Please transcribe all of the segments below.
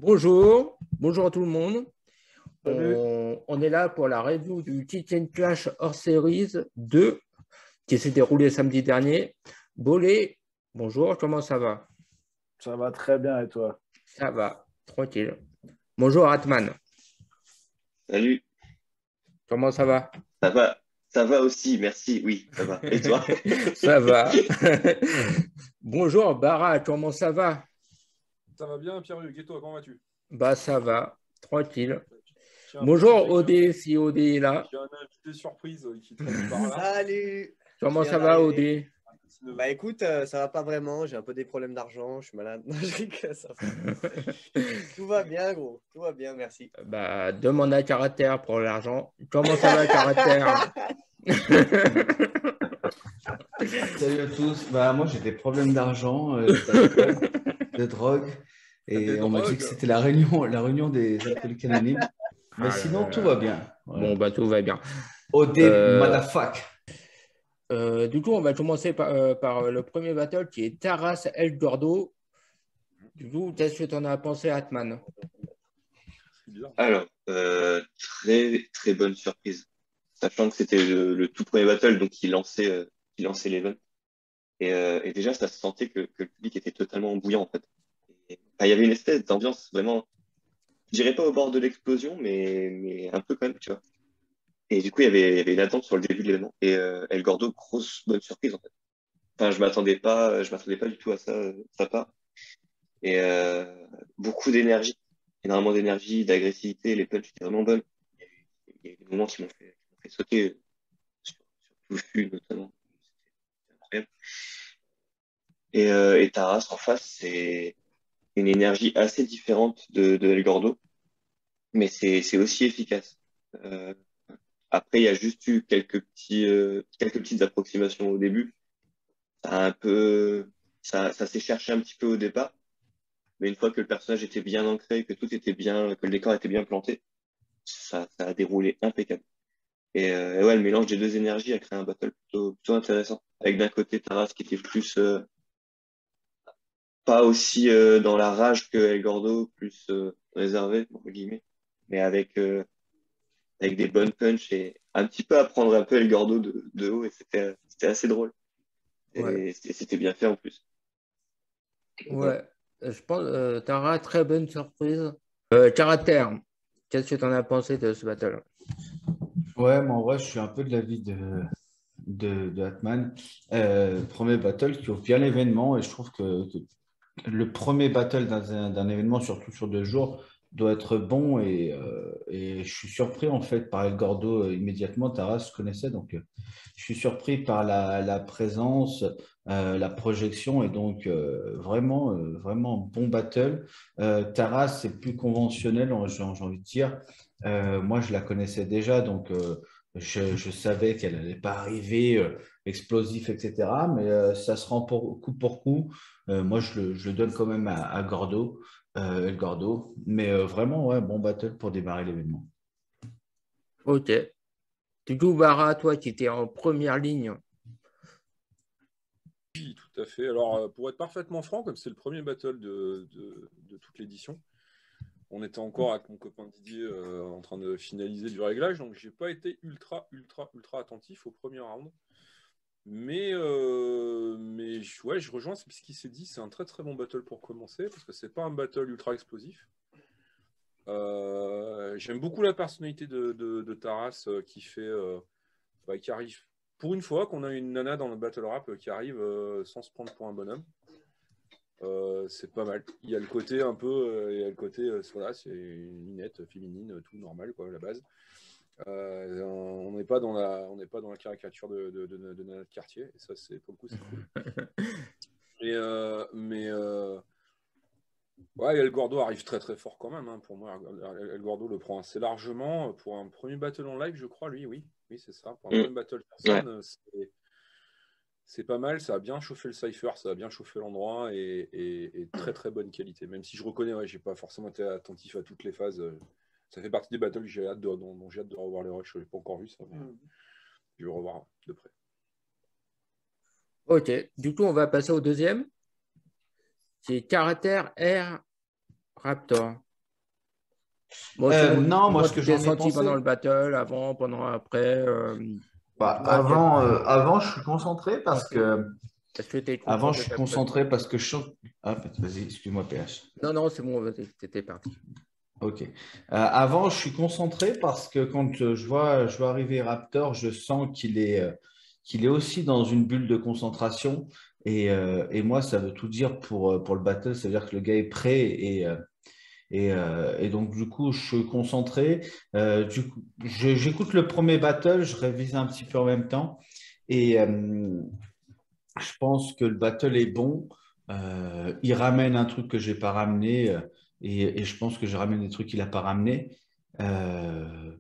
Bonjour à tout le monde. Salut. On est là pour la review du Titan Clash hors Series 2 qui s'est déroulé samedi dernier. Bolé, bonjour, comment ça va? Ça va très bien et toi? Ça va, tranquille. Bonjour Atman, Salut, comment ça va? ça va aussi, merci, oui, ça va. Et toi? Ça va. Bonjour Bara, comment ça va? Ça va bien, Pierre-Luc, et toi, comment vas-tu? Bah ça va, tranquille. Je tiens à Bonjour préciser que Odé, si Odé est là. j'ai un invité surprise qui traîne par là. Salut! Je Comment viens ça va d'arriver. Odé? Bah écoute, ça va pas vraiment, j'ai un peu des problèmes d'argent, je suis malade. Non, je rigole, ça va. Tout va bien, gros. Tout va bien, merci. Bah, demande à caractère pour l'argent. Comment ça va, caractère? Salut à tous. Bah, moi, j'ai des problèmes d'argent, d'alcool, de drogue. Et Des on m'a dit drogues. que c'était la réunion des alcooliques anonymes. Mais Ah là sinon, tout là. va bien. Bon, Ouais. bah, tout va bien. OD, Euh, motherfuck. du coup, on va commencer par le premier battle qui est Taras El Gordo. Du coup, qu'est-ce que tu en as pensé, Atman? C'est bizarre. Alors, très très bonne surprise, sachant que c'était le tout premier battle, donc il lançait l'event. Et déjà, ça se sentait que le public était totalement bouillant, en fait. Enfin, il y avait une espèce d'ambiance vraiment, je dirais pas au bord de l'explosion, mais un peu quand même, tu vois. Et du coup, il y avait une attente sur le début de l'événement. Et El Gordo, grosse bonne surprise, en fait. Enfin, je m'attendais pas du tout à ça, de sa part. Et beaucoup d'énergie, énormément d'énergie, d'agressivité. Les punchs étaient vraiment bonnes. Il y a eu des moments qui m'ont fait sauter sur Tofu notamment. C'était incroyable. Et Taras en face, c'est une énergie assez différente de El Gordo, mais c'est aussi efficace. Euh, Après, il y a juste eu quelques petites approximations au début. Ça a un peu, ça s'est cherché un petit peu au départ. Mais une fois que le personnage était bien ancré, que tout était bien, que le décor était bien planté, ça a déroulé impeccable. Et ouais, le mélange des deux énergies a créé un battle plutôt intéressant. Avec d'un côté Taras qui était plus pas aussi dans la rage que El Gordo, plus réservé, entre guillemets, mais avec des bonnes punches et un petit peu à prendre un peu El Gordo de haut et c'était assez drôle. Ouais, Et c'était bien fait en plus. Donc, voilà. ouais. Je pense Tara, très bonne surprise. Caractère, qu'est-ce que tu en as pensé de ce battle? Ouais, moi, en vrai, je suis un peu de l'avis de Hatman. Premier battle qui ouvre bien l'événement. Et je trouve que le premier battle d'un événement, surtout sur 2 jours, doit être bon et je suis surpris en fait par El Gordo immédiatement. Taras, je connaissais donc je suis surpris par la présence, la projection et donc vraiment bon battle. Taras, c'est plus conventionnel, j'ai envie de dire. Moi, je la connaissais déjà donc je savais qu'elle n'allait pas arriver explosif, etc. Mais ça se rend pour coup. Moi, je le donne quand même à Gordo, El Gordo. Mais vraiment, ouais, bon battle pour démarrer l'événement. Ok. Du coup, Bara, toi qui étais en première ligne. Oui, tout à fait. Alors, pour être parfaitement franc, comme c'est le premier battle de toute l'édition, on était encore avec mon copain Didier en train de finaliser du réglage, donc j'ai pas été ultra attentif au premier round. Ouais, je rejoins ce qu'il s'est dit, c'est un très très bon battle pour commencer, parce que c'est pas un battle ultra explosif. J'aime beaucoup la personnalité de Taras qui arrive pour une fois qu'on a une nana dans le battle rap qui arrive sans se prendre pour un bonhomme. C'est pas mal. Il y a le côté un peu, il y a le côté, voilà, c'est une minette féminine, tout normal quoi, à la base. On n'est pas dans la caricature de nana de quartier, et ça c'est pour le coup c'est cool. Ouais, El Gordo arrive très très fort quand même. Hein, pour moi, El Gordo le prend assez largement. Pour un premier battle en live, je crois, lui, oui. Oui, c'est ça. Pour un Mm. premier battle Ouais. personne, c'est pas mal. Ça a bien chauffé le cypher, ça a bien chauffé l'endroit et très très bonne qualité. Même si je reconnais, ouais, j'ai pas forcément été attentif à toutes les phases. Ça fait partie des battles que dont j'ai hâte de revoir les rushs. Je n'ai pas encore vu ça, mais je vais revoir de près. Ok. Du coup, on va passer au deuxième. C'est Caractère Air Raptor. Bon, sinon, Non, moi, comment ce que tu t'es j'en ai senti pensé. pendant le battle, avant, pendant, après Bah, toi, avant, je suis concentré parce que. est-ce que tu es Avant, content je de suis ta concentré prestation? parce que je chante. Ah, vas-y, excuse-moi, PH. Non, non, c'est bon, vas-y, c'était parti. Ok. Avant, je suis concentré parce que quand je vois arriver Raptor, je sens qu'il est aussi dans une bulle de concentration. Et moi, ça veut tout dire pour le battle. Ça veut dire que le gars est prêt. Et donc, du coup, je suis concentré. Du coup, j'écoute le premier battle, je révise un petit peu en même temps. Et je pense que le battle est bon. Il ramène un truc que j'ai pas ramené. Et je pense que je ramène des trucs qu'il n'a pas ramené.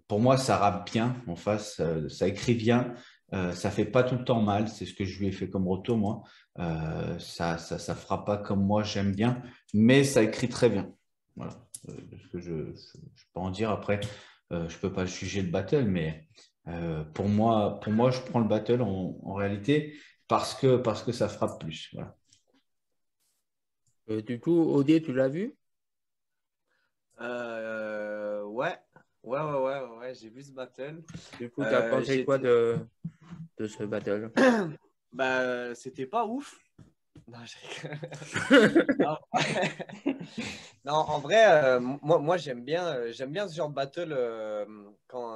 Pour moi, ça rappe bien en face. Ça écrit bien. Ça fait pas tout le temps mal. C'est ce que je lui ai fait comme retour, moi. Ça fera pas comme moi, j'aime bien. Mais ça écrit très bien. Voilà. Ce que je peux en dire après. Je peux pas juger le battle, mais pour moi, je prends le battle en réalité parce que ça frappe plus. Voilà. Du coup, Odé, tu l'as vu? Ouais. Ouais, j'ai vu ce battle. Du coup, tu as pensé quoi J'étais. de ce battle? Bah, c'était pas ouf. Non, non. Non, en vrai, moi j'aime bien ce genre de battle quand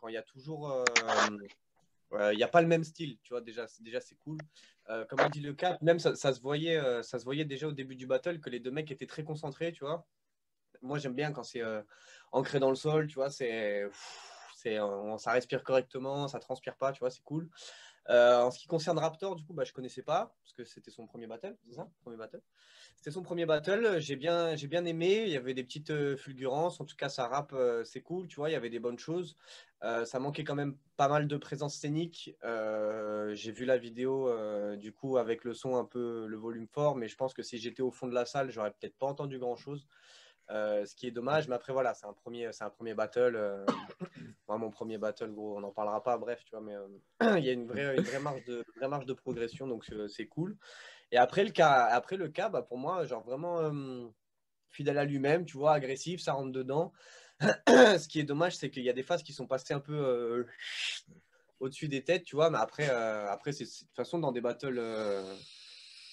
il y a toujours. Il n'y a pas le même style, tu vois, déjà c'est cool. Comme a dit le Cap, même ça se voyait déjà au début du battle que les deux mecs étaient très concentrés, tu vois. Moi, j'aime bien quand c'est ancré dans le sol, tu vois, ça respire correctement, ça transpire pas, tu vois, c'est cool. En ce qui concerne Raptor, du coup, bah, je connaissais pas, parce que c'était son premier battle, c'est ça? Premier battle. C'était son premier battle, j'ai bien aimé, il y avait des petites fulgurances, en tout cas, ça rappe, c'est cool, tu vois, il y avait des bonnes choses. Ça manquait quand même pas mal de présence scénique. J'ai vu la vidéo, du coup, avec le son un peu, le volume fort, mais je pense que si j'étais au fond de la salle, j'aurais peut-être pas entendu grand-chose. Ce qui est dommage, mais après voilà, c'est un premier battle. Moi, mon premier battle, gros, on n'en parlera pas, bref, tu vois, mais il y a vraie marge de progression, donc c'est cool. Et après le cas bah, pour moi, genre vraiment fidèle à lui-même, tu vois, agressif, ça rentre dedans. Ce qui est dommage, c'est qu'il y a des phases qui sont passées un peu au-dessus des têtes, tu vois, mais après de toute façon, dans des battles.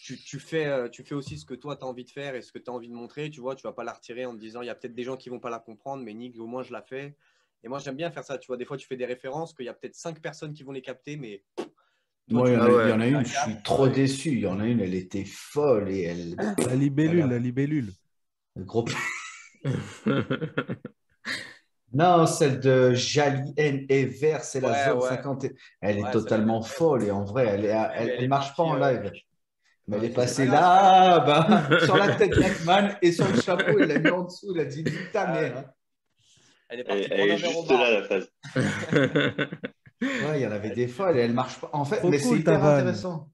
Tu fais aussi ce que toi, tu as envie de faire et ce que tu as envie de montrer. Tu vois, tu vas pas la retirer en te disant, il y a peut-être des gens qui vont pas la comprendre, mais Nick, au moins, je la fais. Et moi, j'aime bien faire ça. Tu vois, des fois, tu fais des références qu'il y a peut-être 5 personnes qui vont les capter, mais toi, Moi, tu Ah il y ouais. en a la une, je suis captes. trop déçu. Il y en a une, elle était folle et La libellule, elle la a libellule. un gros. Non, celle de Jali N et Vert, c'est la zone Ouais. 50. Elle est Ouais, celle-là, elle est totalement incroyable. folle et en vrai, Elle elle est marche pas partie. en live. Mais elle est Ok. C'est pas passée grave, c'est pas grave. là, bah, sur la tête d'Atman et sur le chapeau, il l'a mis en dessous. Il a dit nique ta Ah mère, ouais. hein. Elle est Elle, partie elle prendre est un verre au juste là, bar. la phase. Ouais, il y en avait Elle des était- folles et elle marche pas. En fait, Trop mais c'est cool ta hyper vanne. intéressant.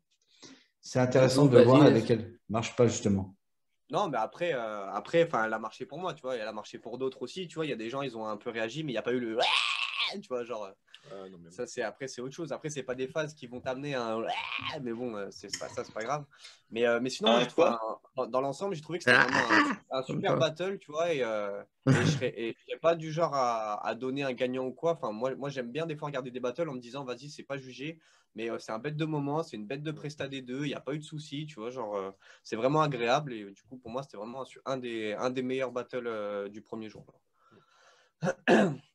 C'est Du intéressant coup, de voir vas-y. avec elle. Marche pas justement. Non, mais enfin, elle a marché pour moi, tu vois. Elle a marché pour d'autres aussi, tu vois. Il y a des gens, ils ont un peu réagi, mais il n'y a pas eu le. Tu vois, genre. Ah, non, mais... Ça, c'est autre chose. Après, c'est pas des phases qui vont t'amener à un. Mais bon, c'est pas ça, c'est pas grave. Mais sinon, moi, Un quoi? dans l'ensemble, j'ai trouvé que c'était vraiment Ah, un comme super ça. battle, tu vois. Et je serais pas du genre à donner un gagnant ou quoi. Enfin, moi j'aime bien des fois regarder des battles en me disant, vas-y, c'est pas jugé. Mais c'est un bête de moment, c'est une bête de presta des deux. Il n'y a pas eu de souci, tu vois. Genre, c'est vraiment agréable. Et du coup, pour moi, c'était vraiment un des meilleurs battles du premier jour.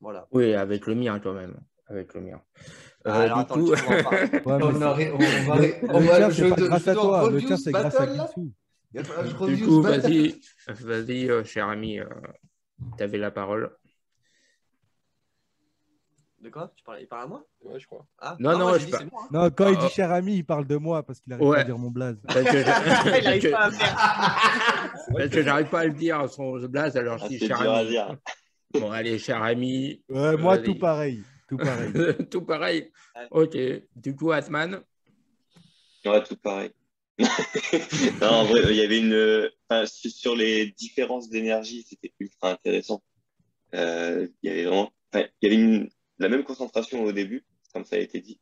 Voilà. Oui, avec le mien quand même. Avec le mien. Alors, Du attends, le coup, tien, on va en parler. Ouais, mais le tien, c'est pas Je grâce à dois toi. Le tien, review ce c'est grâce à battle là. Guilsou. Il va falloir que je du review ce coup, battle. vas-y, cher ami, tu avais la parole. De quoi? Il parle à moi? Ouais, je crois. Ah, Non, non, moi non, j'ai je dit c'est pas. moi. Non, quand il dit Oh, cher ami, il parle de moi parce qu'il n'arrive pas à ouais, dire mon blaze. parce que Il n'arrive pas à me faire. parce que j'arrive pas à le dire son blaze, alors je Ah, dis c'est cher dur à ami. dire. Bon, allez, cher ami, Ouais, moi, tout vas-y. pareil. Tout pareil. Tout pareil. Ok. Du coup, Atman. Ouais, tout pareil. Non, en vrai, il y avait enfin, sur les différences d'énergie, c'était ultra intéressant. Il y avait vraiment, enfin, il y avait la même concentration au début, comme ça a été dit,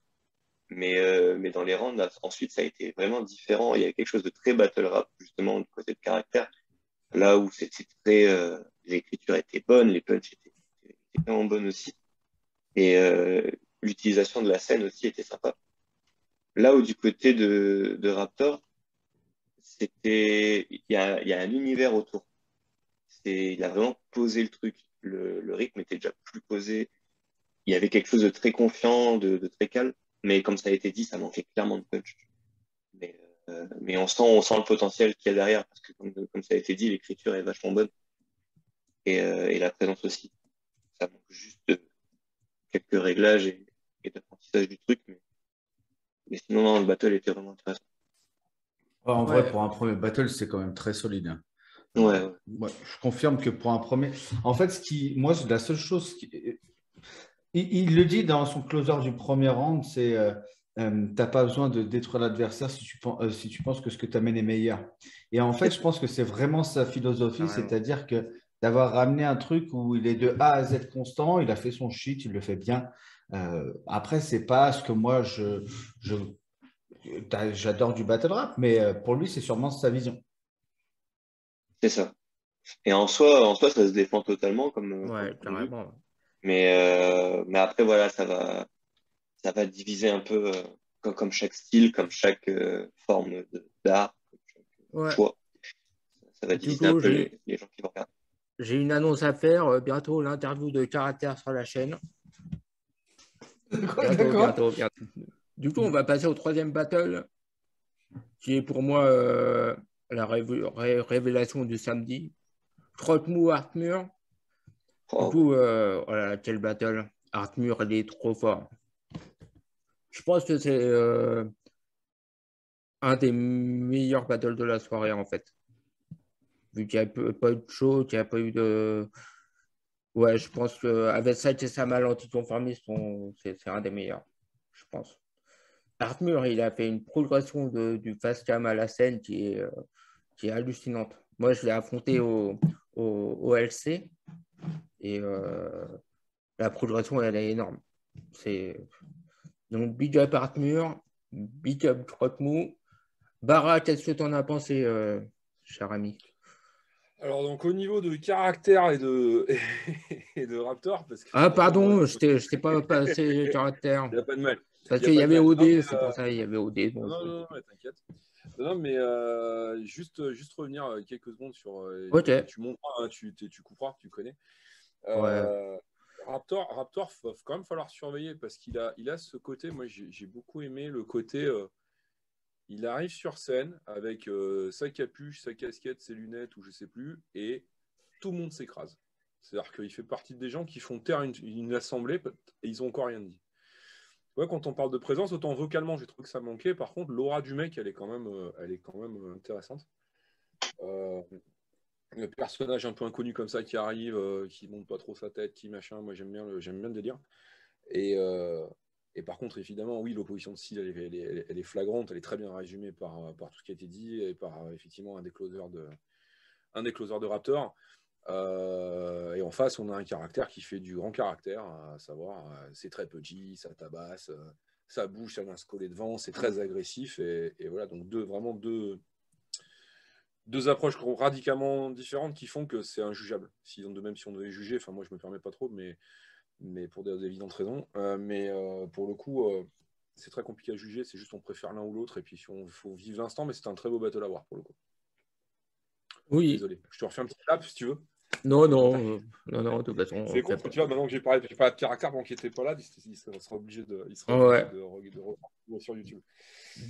mais dans les rounds, là, ensuite, ça a été vraiment différent. Il y avait quelque chose de très battle rap, justement, du côté de caractère, là où c'était très, les écritures étaient bonnes, les punchs étaient vraiment bonnes aussi. Et l'utilisation de la scène aussi était sympa. Là où du côté de Raptor, il y a un univers autour. Il a vraiment posé le truc. Le rythme était déjà plus posé. Il y avait quelque chose de très confiant, de très calme. Mais comme ça a été dit, ça manquait clairement de punch. Mais on sent le potentiel qu'il y a derrière, parce que comme ça a été dit, l'écriture est vachement bonne. Et la présence aussi. Ça manque juste quelques réglages et d'apprentissage du truc. Mais sinon, non, le battle était vraiment intéressant. En vrai, pour un premier battle, c'est quand même très solide. Hein. Ouais. Je confirme que pour un premier. En fait, moi, la seule chose. Il le dit dans son closer du premier round, c'est t'as pas besoin de détruire l'adversaire si tu penses que ce que tu amènes est meilleur. Et en fait, je pense que c'est vraiment sa philosophie, c'est-à-dire que d'avoir ramené un truc où il est de A à Z constant, il a fait son shit, il le fait bien. Après, c'est pas ce que moi j'adore du battle rap, mais pour lui, c'est sûrement sa vision. C'est ça. Et en soi, ça se défend totalement comme carrément. Mais après, voilà, ça va diviser un peu comme chaque style, comme chaque forme d'art, comme chaque choix. Ça va diviser un peu les gens qui vont regarder. J'ai une annonce à faire. Bientôt, l'interview de Caractère sur la chaîne. Bientôt. Du coup, on va passer au troisième battle, qui est pour moi la révélation du samedi. Trotmou Artmur. Du coup, voilà, quel battle. Artmur, il est trop fort. Je pense que c'est un des meilleurs battles de la soirée, en fait. Vu qu'il n'y a pas eu de show, qu'il n'y a pas eu de... Ouais, je pense qu'avec ça et Samal anticonformiste, c'est un des meilleurs, je pense. Artmur, il a fait une progression du fast cam à la scène qui est hallucinante. Moi, je l'ai affronté au LC et la progression, elle est énorme. Donc, big up Artmur, big up Trotmou. Bara, qu'est-ce que tu en as pensé, cher ami? Alors, donc, au niveau de caractère et de Raptor, parce que... Ah, pardon, je t'ai pas passé caractère. Il n'y a pas de mal. Parce qu'il y avait OD, c'est pour ça, il y avait OD. Donc... Non, t'inquiète. Non, mais juste revenir quelques secondes sur... Tu montres, hein, tu couperas, tu connais. Raptor, va quand même falloir surveiller parce qu'il a ce côté, moi j'ai beaucoup aimé le côté... il arrive sur scène avec sa capuche, sa casquette, ses lunettes ou je sais plus, et tout le monde s'écrase. C'est-à-dire qu'il fait partie des gens qui font taire une assemblée et ils n'ont encore rien dit. Ouais, quand on parle de présence, autant vocalement, j'ai trouvé que ça manquait. Par contre, l'aura du mec, elle est quand même intéressante. Le personnage un peu inconnu comme ça qui arrive, qui monte pas trop sa tête, qui machin, moi j'aime bien le délire. Et par contre, évidemment, oui, l'opposition de style, elle est flagrante, elle est très bien résumée par tout ce qui a été dit et par effectivement un des closers de Raptor. Et en face, on a un caractère qui fait du grand caractère, à savoir, c'est très petit, ça tabasse, ça bouge, ça vient se coller devant, c'est très agressif. Et voilà, donc deux approches radicalement différentes qui font que c'est injugeable. Même si on devait juger, enfin moi je me permets pas trop, mais pour des évidentes raisons. Pour le coup, c'est très compliqué à juger, c'est juste on préfère l'un ou l'autre, et puis il faut vivre l'instant, mais c'est un très beau battle à voir pour le coup. Oui. Désolé, je te refais un petit clap si tu veux. Non, de toute façon. C'est con, tu vois, maintenant que j'ai parlé de caractère, bon, qui n'était pas là, il sera obligé de regarder sur YouTube.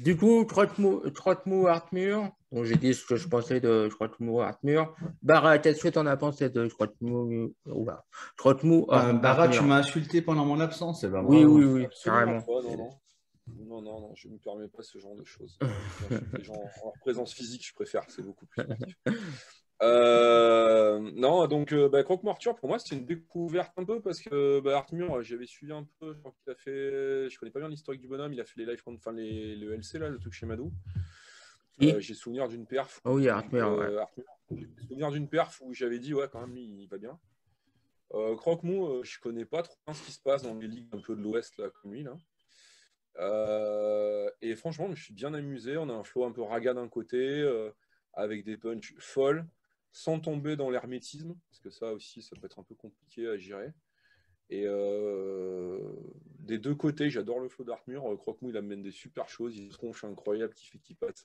Du coup, Trotmou Artmur, donc j'ai dit ce que je pensais de Trotmou Artmur. Bara, qu'est-ce que tu en as pensé de Trotmou Artmur? Bara, tu m'as insulté pendant mon absence, c'est pas Oui, carrément. Non, je ne me permets pas ce genre de choses. Les gens en présence physique, je préfère, c'est beaucoup plus sportif. Non, donc Croque-Mort Arthur, pour moi, c'était une découverte un peu parce que Artmur, j'avais suivi un peu. Je connais pas bien l'historique du bonhomme. Il a fait les live, enfin le LC là, le truc chez Madou. J'ai souvenir d'une perf. Oh oui, Artmur. J'ai souvenir d'une perf où j'avais dit ouais, quand même, il va bien. Croque-Mou, je connais pas trop ce qui se passe dans les ligues un peu de l'Ouest là, comme lui là. Et franchement, je me suis bien amusé. On a un flow un peu raga d'un côté, avec des punchs folles. sans tomber dans l'hermétisme, parce que ça aussi, ça peut être un peu compliqué à gérer. Et des deux côtés, j'adore le flow d'Artmur. Croque-Mou, il amène des super choses. Il tronche incroyable qui fait qu'il passe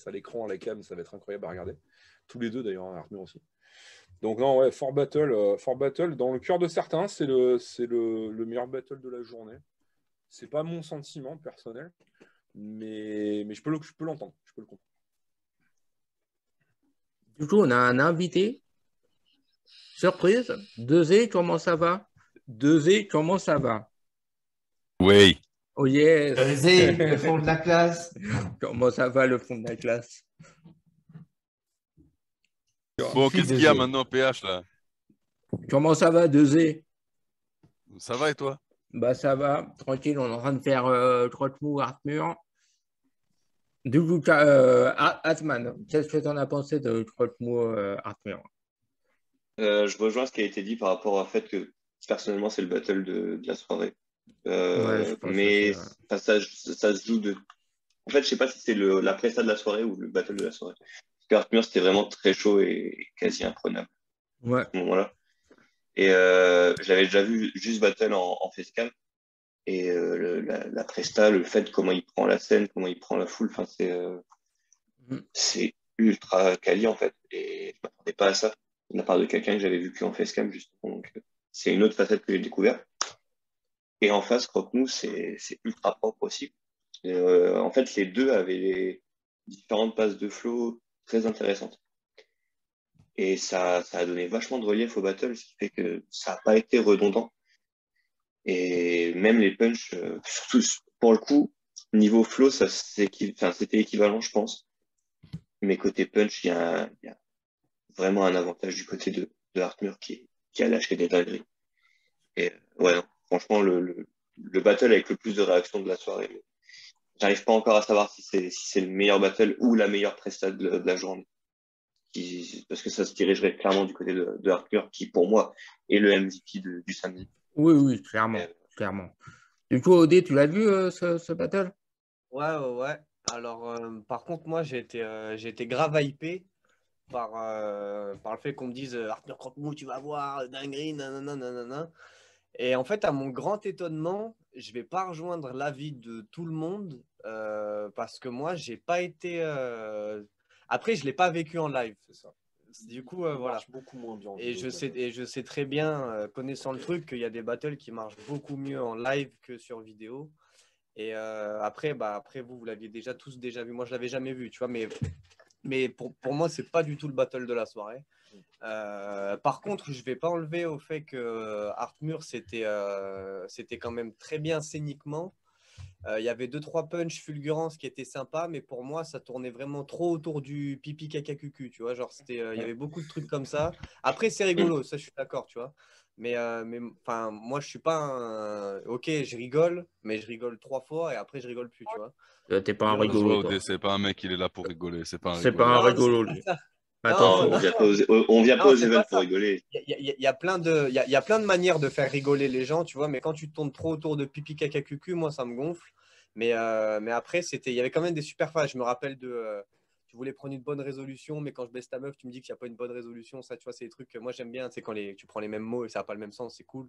à l'écran, à la cam, ça va être incroyable à regarder. Tous les deux d'ailleurs, Artmur aussi. Donc non, ouais, Fort Battle, dans le cœur de certains, c'est le meilleur battle de la journée. C'est pas mon sentiment personnel, mais je peux l'entendre, je peux le comprendre. Du coup, on a un invité. Surprise. 2E, comment ça va? 2E, comment ça va? Oui. Oh yes. Le fond de la classe. Comment ça va le fond de la classe? Bon, qu'est-ce qu'il y a maintenant, PH, là? Comment ça va 2E? Ça va et toi? Bah ça va, tranquille, on est en train de faire Croque-Mou, Artmur. Du coup, Atman, qu'est-ce que tu en as pensé de Croque-Mou, Artmur? Je rejoins ce qui a été dit par rapport au fait que personnellement, c'est le battle de la soirée. Ouais, je pense Mais aussi, ouais. ça se joue de. En fait, je sais pas si c'est la presta de la soirée ou le battle de la soirée. Parce qu'Artmur, c'était vraiment très chaud et quasi imprenable Ouais. à ce moment-là. Et je l'avais déjà vu juste battle en facecam. Et la presta, le fait comment il prend la scène, comment il prend la foule, enfin, c'est ultra quali en fait. Et je m'attendais pas à ça de la part de quelqu'un que j'avais vu qu'en facecam justement. Donc, c'est une autre facette que j'ai découvert. Et en face, Croque-Mou, c'est ultra propre aussi. Et, en fait, les deux avaient les différentes passes de flow très intéressantes. Et ça a donné vachement de relief au battle, ce qui fait que ça n'a pas été redondant. Et même les punchs, surtout pour le coup, niveau flow, c'était équivalent, je pense. Mais côté punch, il y a vraiment un avantage du côté de Artmur qui a lâché des dingueries. Et ouais, non, franchement, le battle avec le plus de réactions de la soirée. Mais j'arrive pas encore à savoir si c'est le meilleur battle ou la meilleure presta de la journée. Parce que ça se dirigerait clairement du côté de Artmur, qui pour moi est le MVP du samedi. Oui, oui, clairement, Et, clairement. Du coup, Odé, tu l'as vu ce battle? Ouais. Alors, par contre, moi, j'ai été grave hypé par le fait qu'on me dise Arthur Croque-Mou, tu vas voir, dinguerie, nanana, nanana. Et en fait, à mon grand étonnement, je vais pas rejoindre l'avis de tout le monde parce que moi, j'ai pas été. Après, je l'ai pas vécu en live. C'est ça. Du coup, Il voilà. marche beaucoup moins bien en Et vidéo, je sais très bien, connaissant le truc, qu'il y a des battles qui marchent beaucoup mieux en live que sur vidéo. Et après, vous l'aviez tous déjà vu. Moi, je l'avais jamais vu, tu vois. Mais pour moi, c'est pas du tout le battle de la soirée. Par contre, je vais pas enlever au fait que Artmur, c'était quand même très bien scéniquement. Il y avait 2-3 punch fulgurance qui étaient sympas, mais pour moi, ça tournait vraiment trop autour du pipi caca cucu, tu vois. Genre, il y avait beaucoup de trucs comme ça. Après, c'est rigolo, ça, je suis d'accord, tu vois. Mais enfin, moi, je suis pas Ok, je rigole, mais je rigole 3 fois et après, je rigole plus, tu vois. T'es pas un Genre, Ça se voit, rigolo, toi. Odé, c'est pas un mec, il est là pour rigoler. C'est pas un C'est pas rigolo. un non, c'est rigolo, pas lui. ça. Non, Attention. on non, vient pas on vient pas non, aux c'est events pas pour ça. rigoler. Il y a il y a plein de manières de faire rigoler les gens, tu vois, mais quand tu tournes trop autour de pipi caca cucu, moi ça me gonfle. Mais après, il y avait quand même des super phases. Je me rappelle tu voulais prendre une bonne résolution, mais quand je baisse ta meuf, tu me dis qu'il n'y a pas une bonne résolution. Ça, tu vois, c'est des trucs que moi j'aime bien. C'est quand tu prends les mêmes mots et ça n'a pas le même sens, c'est cool.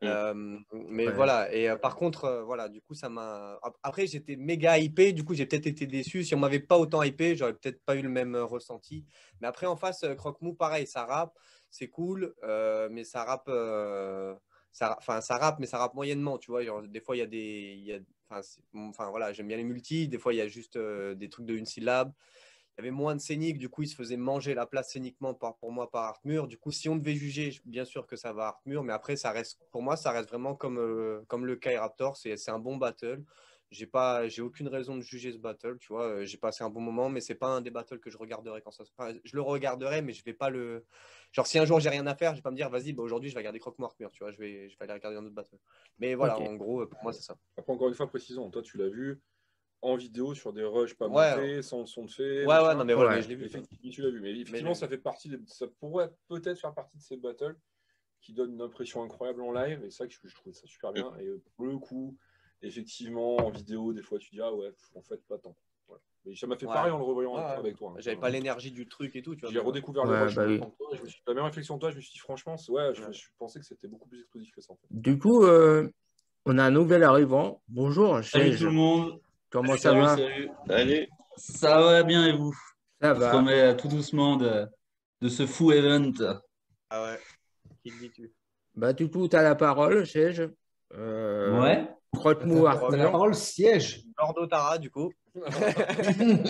Mais Ouais. voilà. Et par contre, voilà, du coup, ça m'a. Après, j'étais méga hypé. Du coup, j'ai peut-être été déçu. Si on m'avait pas autant hypé, j'aurais peut-être pas eu le même ressenti. Mais après, en face, Croque-Mou, pareil, ça rappe, c'est cool, mais ça rappe. Enfin, ça rappe, mais ça rappe moyennement, tu vois. Genre, des fois, il y a enfin, voilà, j'aime bien les multis. Des fois, il y a juste des trucs de une syllabe. Il y avait moins de scéniques, du coup, il se faisait manger la place scéniquement pour moi par Artmur. Du coup, si on devait juger, bien sûr que ça va Artmur, mais après, pour moi, ça reste vraiment comme le Kai Raptor. C'est un bon battle. J'ai aucune raison de juger ce battle, tu vois. J'ai passé un bon moment, mais c'est pas un des battles que je regarderai quand ça se passe. Je le regarderai, mais je vais pas le. Genre, si un jour j'ai rien à faire, je vais pas me dire, vas-y, bah, aujourd'hui, je vais regarder Croque-Mort Artmur, tu vois. Je vais aller regarder un autre battle. Mais voilà, Ok. en gros, pour moi, c'est ça. Après, encore une fois, précisons, toi, tu l'as vu en vidéo sur des rushs pas Ouais, montés, sans le son de fait, ouais, non, mais voilà, mais Ouais. je l'ai vu. Effectivement, tu l'as vu. Mais effectivement, Mais- ça pourrait peut-être faire partie de ces battles qui donnent une impression incroyable en live. Et ça, je trouvais ça super bien. Et pour le coup, effectivement, en vidéo, des fois, tu dis, ah ouais, en fait, pas tant. Voilà. Mais ça m'a fait Ouais. pareil en le revoyant Ouais, avec toi. Hein. J'avais pas l'énergie du truc et tout, tu vois. J'ai redécouvert le Ouais, rush bah en même oui. temps que toi, et la même réflexion que toi, je me suis dit franchement, je pensais que c'était beaucoup plus explosif que ça en fait. Du coup, on a un nouvel arrivant. Bonjour, Salut tout Chej. le monde. Comment ça va? Salut. Allez, Ça va bien et vous? Ça On se va. remet tout doucement de ce fou event. Ah ouais. Qui le dis-tu? Bah, du coup, tu as la parole, Chej. Ouais. Crotte-mou, La Arthur. parole siège. Lordo Tara, du coup.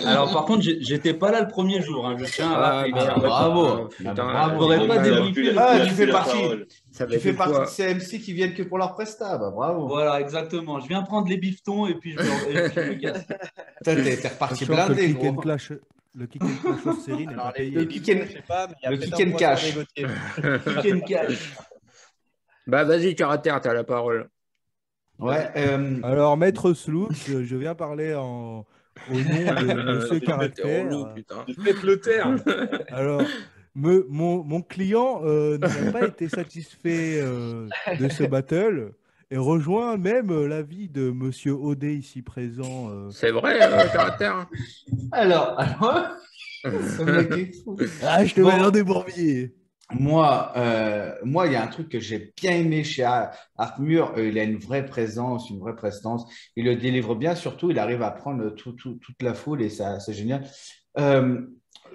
Alors par contre, j'étais pas là le premier jour, hein, je tiens à Ah, rappeler. merde. bravo. Putain, Bravo. J'aurais pas dommage. débriefé. il a Ah, plus tu fais la partie. parole. Ça va Tu être fais une partie fois. de ces MC qui viennent que pour leur presta. Bah, bravo. Voilà, exactement. Je viens prendre les bifetons et puis je me casse. T'es reparti Sachant que blindé, le kick and gros. clash, le kick and clash hors série n'est Alors, pas les payé. Le bifetons, kick and- je sais pas, mais il y a le peut-être kick un and point cash. sur négocier. Kick and cash. Bah, vas-y, caractère, tu as la parole. Ouais. Alors, Maître Sloop, je viens parler au nom de Monsieur T'es Caractère. relou, putain. Faites le taire. Alors, mon client n'a pas été satisfait de ce battle et rejoint même l'avis de Monsieur Audet ici présent. C'est vrai, caractère. Alors, ce mec est fou. Ah, je te Bon. mets dans des bourbiers. Moi, il y a un truc que j'ai bien aimé chez Arthur. Il a une vraie présence, une vraie prestance. Il le délivre bien. Surtout, il arrive à prendre toute la foule et ça, c'est génial.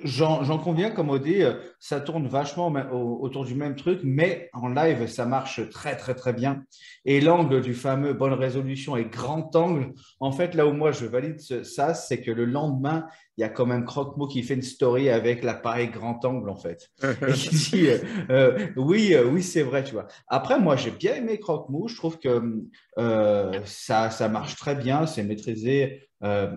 J'en conviens, comme Odé, ça tourne vachement autour du même truc, mais en live, ça marche très, très, très bien. Et l'angle du fameux bonne résolution et grand angle, en fait, là où moi je valide ça, c'est que le lendemain, il y a quand même Croque-Mot qui fait une story avec l'appareil grand angle, en fait. Et qui dit oui, c'est vrai, tu vois. Après, moi, j'ai bien aimé Croque-Mot. Je trouve que ça marche très bien, c'est maîtrisé.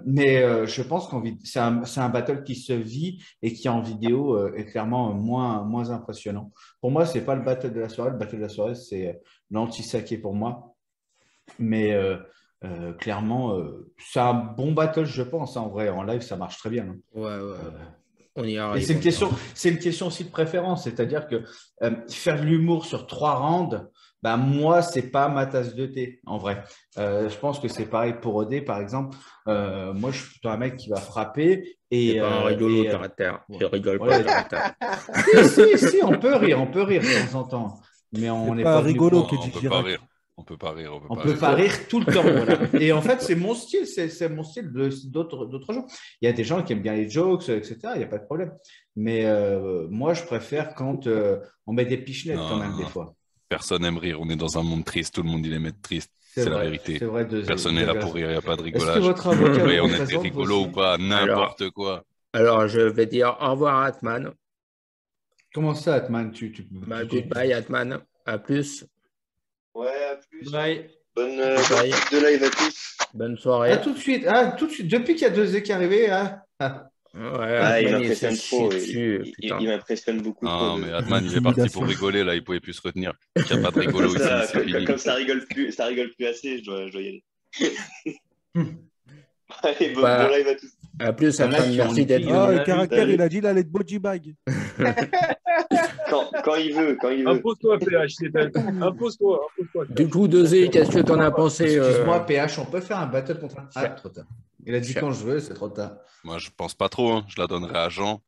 Mais je pense que c'est un battle qui se vit et qui en vidéo est clairement moins impressionnant. Pour moi, c'est pas le battle de la soirée. Le battle de la soirée, c'est l'anti-saké pour moi. Mais clairement, c'est un bon battle, je pense. En vrai, en live, ça marche très bien. Ouais. On y Et arrive. c'est une question aussi de préférence. C'est-à-dire que faire de l'humour sur 3 rounds, ben moi, c'est pas ma tasse de thé, en vrai. Je pense que c'est pareil pour Odé, par exemple. Moi, je suis plutôt un mec qui va frapper. C'est pas un rigolo caractère. Je rigole pas, ouais. caractère. Si, on peut rire de temps en temps. Mais on n'est pas pas rigolo venu que pour- On peut pas rire. On peut pas rire. On peut pas rire tout le temps. Voilà. Et en fait, c'est mon style. C'est mon style d'autres gens. Il y a des gens qui aiment bien les jokes, etc. Il n'y a pas de problème. Mais moi, je préfère quand on met des pichenettes quand même des fois. Personne n'aime rire. On est dans un monde triste. Tout le monde il aime être triste. C'est la vrai, vérité. C'est vrai, Personne n'est là pour rire. Il n'y a pas de Est-ce que rigolage. votre avocat Oui, vous on était représente rigolo aussi ou pas, n'importe quoi. Alors, je vais dire au revoir à Atman. Comment ça, Atman Bah, goodbye, Atman. À plus. Ouais, à plus. Bye. Bonne Bye. suite de live à tous. Bonne soirée. tout de suite. Depuis qu'il y a 2 qui est arrivé. Ouais, Il Atman, m'impressionne s'est trop. chié dessus, Il putain. m'impressionne beaucoup trop. Non, mais Adman, il est parti pour rigoler, là, il pouvait plus se retenir. Il n'y a pas de rigolo Comme ici, ça, c'est fini. comme ça rigole plus assez, je dois y aller. Allez, bon live à tous. À plus, Il y en a Atman, qui ont merci une d'être fille, venu. Ah, Salut, le caractère, salut. il a dit il allait de body bag. Quand il veut. Impose-toi, PH. Impose-toi. Du coup, Dosé, qu'est-ce que t'en as pensé Excuse-moi, PH, on peut faire un battle contre un. Ah, trop tard. Il a dit Cher. quand je veux, c'est trop tard. Moi, je pense pas trop, hein. Je la donnerai à Jean.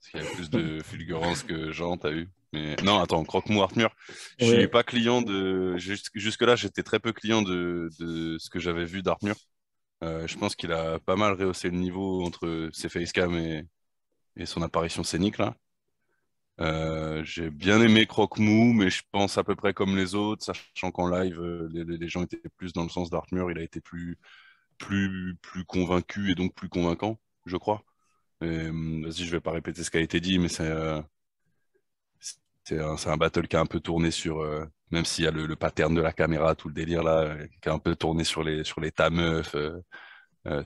Parce qu'il y a plus de fulgurance que Jean, t'as vu. Mais non, attends, Croque-Mou Arthur. Je Oui. suis pas client de. Jusque-là, j'étais très peu client de ce que j'avais vu d'Arthur. Je pense qu'il a pas mal rehaussé le niveau entre ses facecam et son apparition scénique là. J'ai bien aimé Croque-Mou, mais je pense à peu près comme les autres, sachant qu'en live, les gens étaient plus dans le sens d'Arthur. Il a été plus convaincu et donc plus convaincant, je crois. Vas-y, je vais pas répéter ce qui a été dit, mais c'est un battle qui a un peu tourné sur, même s'il y a le pattern de la caméra, tout le délire là, qui a un peu tourné sur les ta meuf,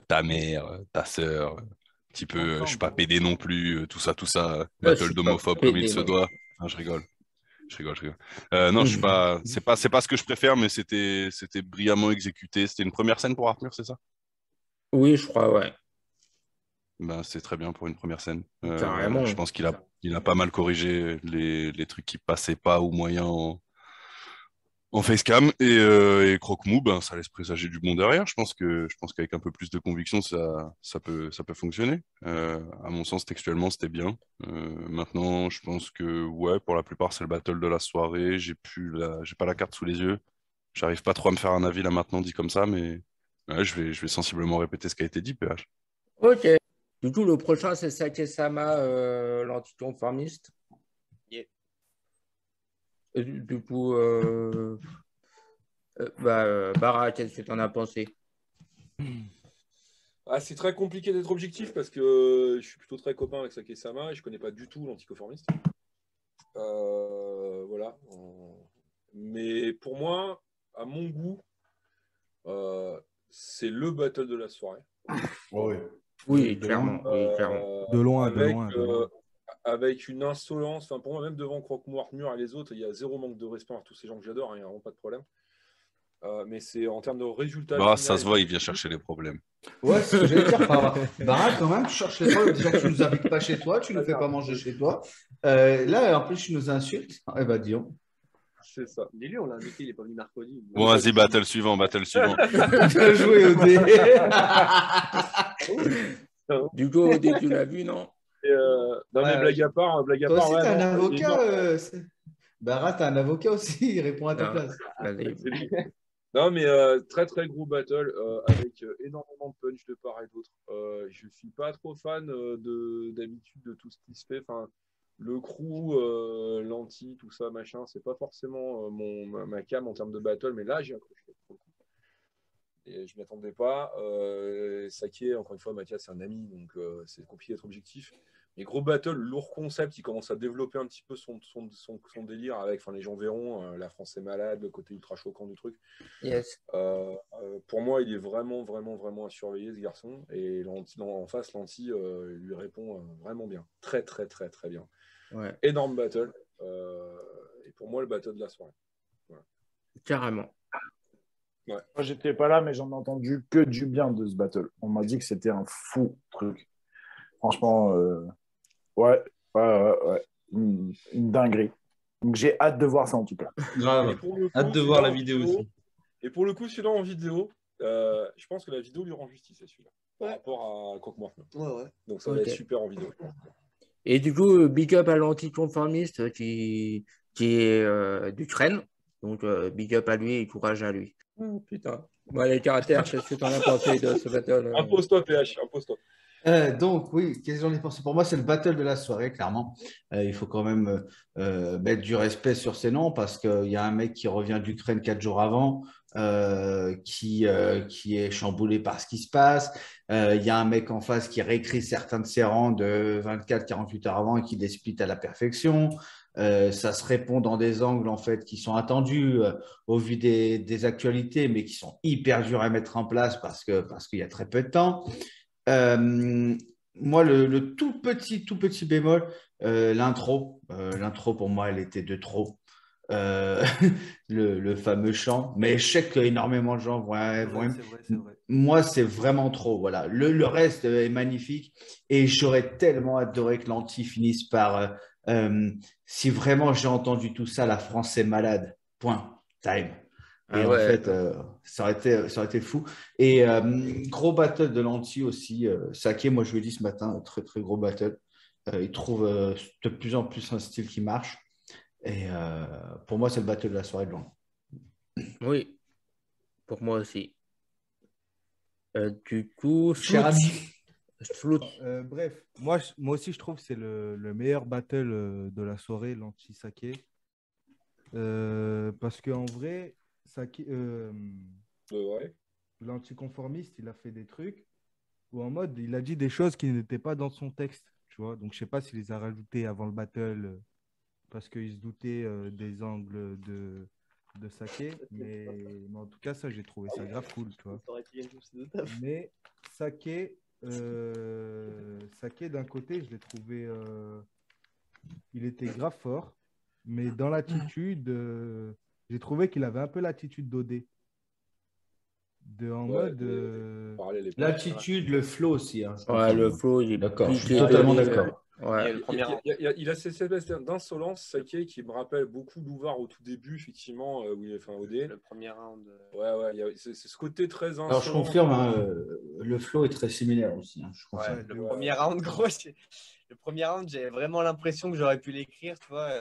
ta mère, ta sœur, un petit peu, je suis pas pédé non plus, tout ça, je battle suis d'homophobe pas comme il pédé, se moi. doit. Enfin, je rigole. Non, je suis pas, c'est pas ce que je préfère, mais c'était brillamment exécuté. C'était une première scène pour Arthur, c'est ça? Oui, je crois, ouais. Ben, c'est très bien pour une première scène. Carrément. Je pense qu'il a pas mal corrigé les trucs qui passaient pas ou moyen en facecam et Croque-Mou, ben, ça laisse présager du bon derrière. Je pense qu'avec un peu plus de conviction, ça peut fonctionner. À mon sens, textuellement, c'était bien. Maintenant, je pense que ouais, pour la plupart, c'est le battle de la soirée. J'ai pas la carte sous les yeux. J'arrive pas trop à me faire un avis là maintenant dit comme ça, mais ouais, je vais sensiblement répéter ce qui a été dit, PH. Ok. Du coup, le prochain, c'est Sake-sama, l'anticonformiste. Yeah. Du coup, Bara, qu'est-ce que tu en as pensé? Ah, c'est très compliqué d'être objectif parce que je suis plutôt très copain avec Sake-sama et je connais pas du tout l'anticonformiste. Voilà. Mais pour moi, à mon goût, c'est le battle de la soirée. Oui. Oui, De clairement. loin. Oui, clairement. De loin, de avec, loin, de loin. avec une insolence. Enfin, pour moi, même devant Croque-Mou, Armure et les autres, il y a zéro manque de respect à tous ces gens que j'adore, hein, il n'y a vraiment pas de problème. Mais c'est en termes de résultats. Bah, ça final, se voit, il vient chercher les problèmes. Ouais, c'est ce que j'allais dire. Bara, quand même, tu cherches les problèmes. Déjà, tu nous invites pas chez toi, tu nous fais pas manger chez toi. Là, en plus, tu nous insultes. Eh ben, dis donc. C'est ça. Dis-lui, on l'a invité, il n'est pas venu mercredi. Bon, vas-y, battle suivant, battle suivant. Bien joué, Odé. Du coup, Odé, tu l'as vu, non? Non, mais Ouais, blague à part, Toi aussi, t'as un non, avocat. Bara, t'as un avocat aussi, il répond à ta Non. place. Vas-y. c'est lui. Non, mais très très gros battle avec énormément de punch de part et d'autre. Je suis pas trop fan d'habitude de tout ce qui se fait. Enfin, le crew, l'anti, tout ça, machin, c'est pas forcément ma cam en termes de battle, mais là j'ai accroché pour le coup. Et je m'y attendais pas. Saké, encore une fois, Mathias, c'est un ami, donc c'est compliqué d'être objectif. Mais gros battle, lourd concept, il commence à développer un petit peu son délire avec, enfin les gens verront, la France est malade, le côté ultra choquant du truc. Yes. Pour moi, il est vraiment, vraiment, vraiment à surveiller ce garçon. Et en face, l'anti lui répond vraiment bien. Très, très, très, très bien. Ouais, Énorme battle. Et pour moi, le battle de la soirée. Voilà. carrément. Ouais. Moi, j'étais pas là, mais j'en ai entendu que du bien de ce battle. On m'a dit que c'était un fou truc. Franchement, ouais. Une dinguerie. Donc, j'ai hâte de voir ça en tout cas. Et Grave. pour le coup, Hâte de voir la celui-là en vidéo aussi. Et pour le coup, celui-là en vidéo, je pense que la vidéo lui rend justice à celui-là. Par rapport à Croque-Mort. Ouais. Donc ça Ok. va être super en vidéo. Et du coup, big up à l'anticonformiste qui est d'Ukraine. Donc, big up à lui et courage à lui. Oh, putain. Bon, les caractères, qu'est-ce que t'en as pensé de ce battle? Impose-toi, PH, impose-toi. Donc, oui, qu'est-ce que j'en ai pensé? Pour moi, c'est le battle de la soirée, clairement. Il faut quand même mettre du respect sur ces noms parce qu'il y a un mec qui revient d'Ukraine 4 jours avant, qui est chamboulé par ce qui se passe. Il y a un mec en face qui réécrit certains de ses rangs de 24-48 heures avant et qui les split à la perfection. Ça se répond dans des angles en fait qui sont attendus au vu des actualités, mais qui sont hyper durs à mettre en place parce qu'il y a très peu de temps. Moi, le tout petit bémol, l'intro. L'intro, pour moi, elle était de trop. Euh, le fameux chant. Mais je sais qu'énormément de gens vont C'est vrai. Moi, c'est vraiment trop. Voilà. Le reste est magnifique. Et j'aurais tellement adoré que l'anti finisse par si vraiment j'ai entendu tout ça, la France est malade. Point. Time. Et Ah en ouais. fait, ça aurait été fou. Et gros battle de l'anti aussi. Saké, moi je lui ai dit ce matin, très très gros battle. Il trouve de plus en plus un style qui marche. Et pour moi, c'est le battle de la soirée de loin. Oui, pour moi aussi. Du coup, Cher ami. Sloot. Bref, moi aussi, je trouve que c'est le meilleur battle de la soirée, l'anti-saké. Parce qu'en vrai, Ouais. l'anticonformiste, il a fait des trucs où en mode, il a dit des choses qui n'étaient pas dans son texte, tu vois. Donc, je sais pas s'il les a rajoutés avant le battle parce qu'il se doutait des angles de saké. Mais en tout cas, ça, j'ai trouvé ça grave cool, tu vois. Mais saké, d'un côté, je l'ai trouvé, il était grave fort, mais dans l'attitude, j'ai trouvé qu'il avait un peu l'attitude d'Odé. En Ouais, mode. parallèle est pas- L'attitude, le flow aussi. Hein, je Ouais, confirme. le flow, il est D'accord, plus je suis totalement d'accord. Ouais. Et le premier round. Il a cette espèce d'insolence, Saké, qui me rappelle beaucoup Louvard au tout début, effectivement, où il est enfin, OD. Le premier round. Ouais, c'est ce côté très insolent. Alors, je confirme, hein, le flow est très similaire aussi. Hein, je confirme. Ouais, le premier round, gros, le premier round, j'ai vraiment l'impression que j'aurais pu l'écrire, tu vois,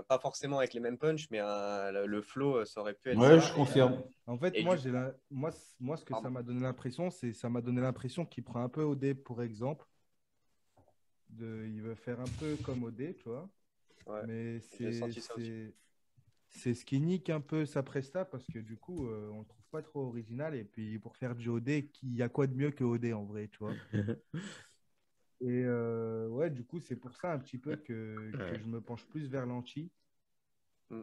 pas forcément avec les mêmes punchs, mais le flow, ça aurait pu être Ouais, ça. je confirme. En fait, Et moi, du moi, ce que ça Pardon. m'a donné l'impression, c'est ça m'a donné l'impression qu'il prend un peu OD, pour exemple. Il veut faire un peu comme OD, tu vois. Ouais, Mais j'ai senti ça aussi. c'est ce qui nique un peu sa presta parce que du coup, on ne trouve pas trop original. Et puis, pour faire du OD, il y a quoi de mieux que OD en vrai, tu vois. Et ouais, du coup, c'est pour ça un petit peu que je me penche plus vers Lanchi.